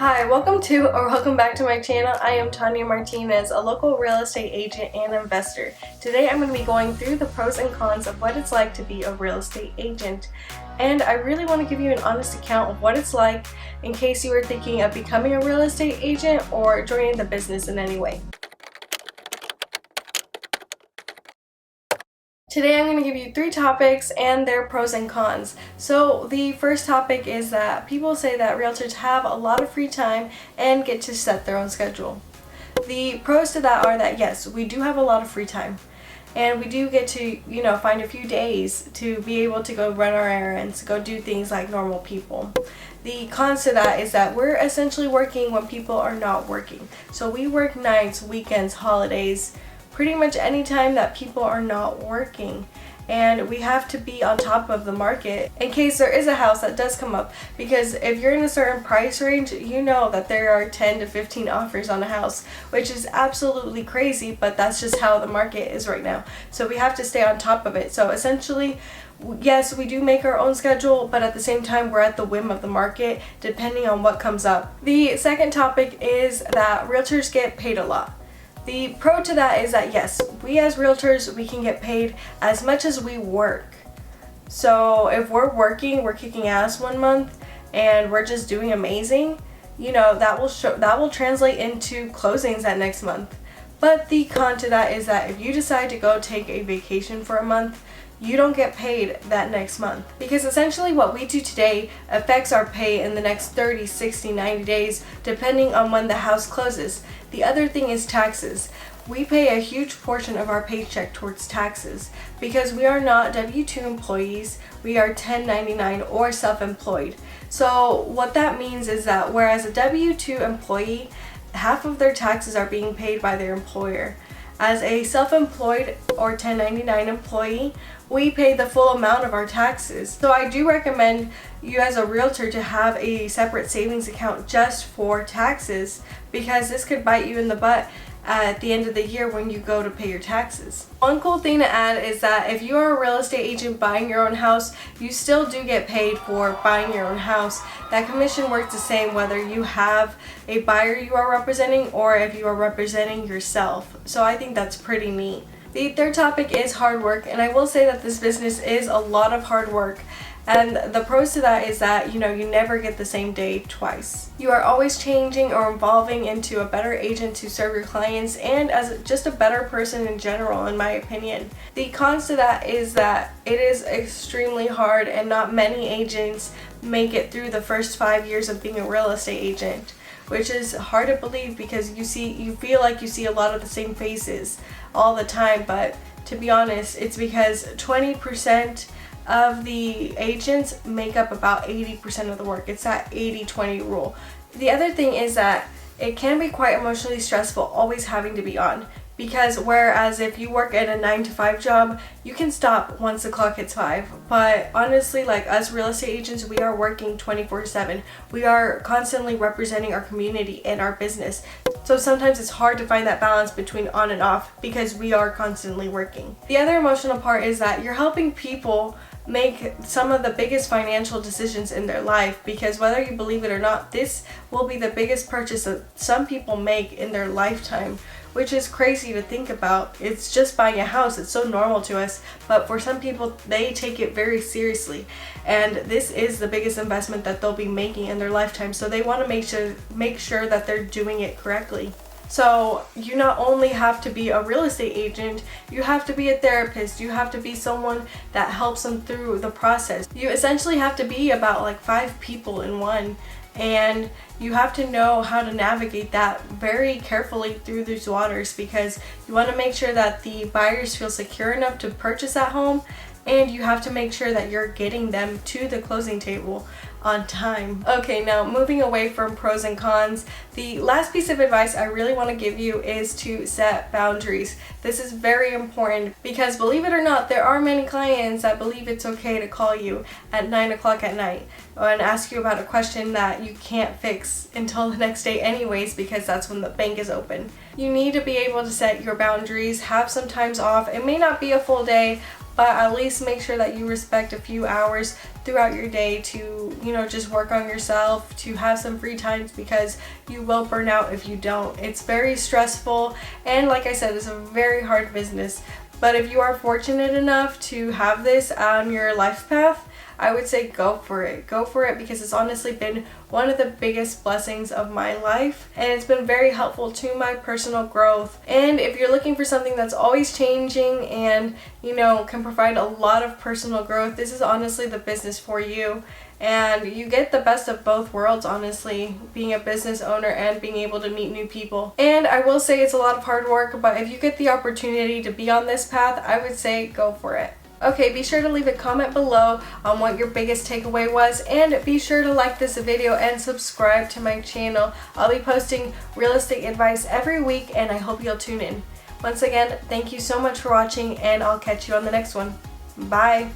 Hi, welcome back to my channel. I am Tania Martinez, a local real estate agent and investor. Today I'm going to be going through the pros and cons of what it's like to be a real estate agent. And I really want to give you an honest account of what it's like in case you were thinking of becoming a real estate agent or joining the business in any way. Today I'm going to give you 3 topics and their pros and cons. So the first topic is that people say that realtors have a lot of free time and get to set their own schedule. The pros to that are that yes, we do have a lot of free time and we do get to, find a few days to be able to go run our errands, go do things like normal people. The cons to that is that we're essentially working when people are not working. So we work nights, weekends, holidays, pretty much any time that people are not working, and we have to be on top of the market in case there is a house that does come up, because if you're in a certain price range, you know that there are 10 to 15 offers on a house, which is absolutely crazy, but that's just how the market is right now. So we have to stay on top of it. So essentially, yes, we do make our own schedule, but at the same time we're at the whim of the market depending on what comes up. The second topic is that realtors get paid a lot. The pro to that is that yes, we as realtors, we can get paid as much as we work. So if we're working, we're kicking ass one month and we're just doing amazing, that will translate into closings that next month. But the con to that is that if you decide to go take a vacation for a month, you don't get paid that next month, because essentially what we do today affects our pay in the next 30, 60, 90 days depending on when the house closes. The other thing is taxes. We pay a huge portion of our paycheck towards taxes because we are not W-2 employees, we are 1099 or self-employed. So what that means is that whereas a W-2 employee, half of their taxes are being paid by their employer. As a self-employed or 1099 employee, we pay the full amount of our taxes. So I do recommend you as a realtor to have a separate savings account just for taxes, because this could bite you in the butt at the end of the year when you go to pay your taxes. One cool thing to add is that if you are a real estate agent buying your own house, you still do get paid for buying your own house. That commission works the same whether you have a buyer you are representing or if you are representing yourself. So I think that's pretty neat. The third topic is hard work, and I will say that this business is a lot of hard work. And the pros to that is that, you never get the same day twice. You are always changing or evolving into a better agent to serve your clients and as just a better person in general, in my opinion. The cons to that is that it is extremely hard and not many agents make it through the first 5 years of being a real estate agent, which is hard to believe because you feel like you see a lot of the same faces all the time, but to be honest, it's because 20% of the agents make up about 80% of the work. It's that 80-20 rule. The other thing is that it can be quite emotionally stressful always having to be on, because whereas if you work at a 9-to-5 job, you can stop once the clock hits 5. But honestly, like us real estate agents, we are working 24/7. We are constantly representing our community and our business. So sometimes it's hard to find that balance between on and off because we are constantly working. The other emotional part is that you're helping people make some of the biggest financial decisions in their life, because whether you believe it or not, this will be the biggest purchase that some people make in their lifetime, which is crazy to think about. It's just buying a house. It's so normal to us, but for some people, they take it very seriously, and this is the biggest investment that they'll be making in their lifetime, so they want to make sure that they're doing it correctly. So you not only have to be a real estate agent, you have to be a therapist, you have to be someone that helps them through the process. You essentially have to be about like 5 people in one, and you have to know how to navigate that very carefully through these waters, because you want to make sure that the buyers feel secure enough to purchase that home, and you have to make sure that you're getting them to the closing table on time. Okay, now moving away from pros and cons, the last piece of advice I really want to give you is to set boundaries. This is very important because, believe it or not, there are many clients that believe it's okay to call you at 9 o'clock at night and ask you about a question that you can't fix until the next day anyways, because that's when the bank is open. You need to be able to set your boundaries, have some times off. It may not be a full day, but at least make sure that you respect a few hours throughout your day to, just work on yourself, to have some free times, because you will burn out if you don't. It's very stressful, and like I said, it's a very hard business. But if you are fortunate enough to have this on your life path, I would say go for it. Go for it, because it's honestly been one of the biggest blessings of my life, and it's been very helpful to my personal growth. And if you're looking for something that's always changing and, can provide a lot of personal growth, this is honestly the business for you. And you get the best of both worlds, honestly, being a business owner and being able to meet new people. And I will say it's a lot of hard work, but if you get the opportunity to be on this path, I would say go for it. Okay, be sure to leave a comment below on what your biggest takeaway was, and be sure to like this video and subscribe to my channel. I'll be posting real estate advice every week, and I hope you'll tune in. Once again, thank you so much for watching, and I'll catch you on the next one. Bye!